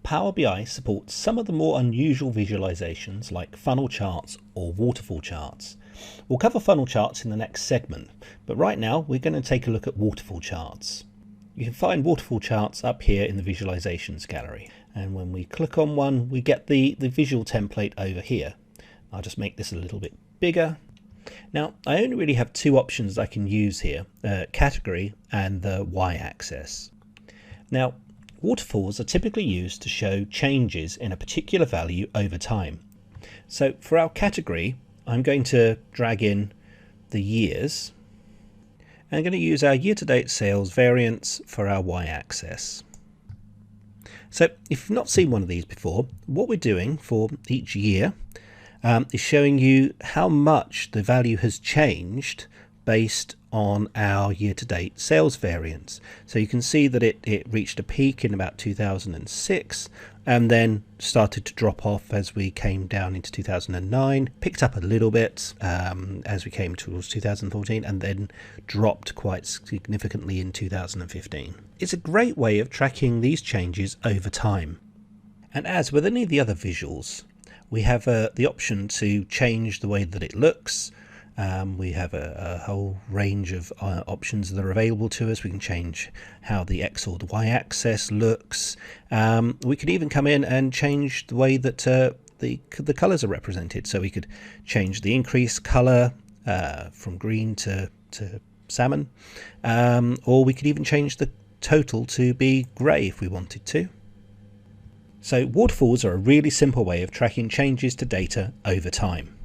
Power BI supports some of the more unusual visualizations like funnel charts or waterfall charts. We'll cover funnel charts in the next segment, but right now we're going to take a look at waterfall charts. You can find waterfall charts up here in the visualizations gallery, and when we click on one we get the visual template over here. I'll just make this a little bit bigger. Now I only really have two options I can use here, category and the y-axis. Now waterfalls are typically used to show changes in a particular value over time. So for our category, I'm going to drag in the years. I'm going to use our year-to-date sales variance for our y-axis. So if you've not seen one of these before, what we're doing for each year is showing you how much the value has changed based on our year-to-date sales variance. So you can see that it reached a peak in about 2006 and then started to drop off as we came down into 2009, picked up a little bit as we came towards 2014, and then dropped quite significantly in 2015. It's a great way of tracking these changes over time. And as with any of the other visuals, we have the option to change the way that it looks. We have a whole range of options that are available to us. We can change how the X or the Y axis looks. We could even come in and change the way that the colors are represented. So we could change the increase color from green to salmon, or we could even change the total to be gray if we wanted to. So waterfalls are a really simple way of tracking changes to data over time.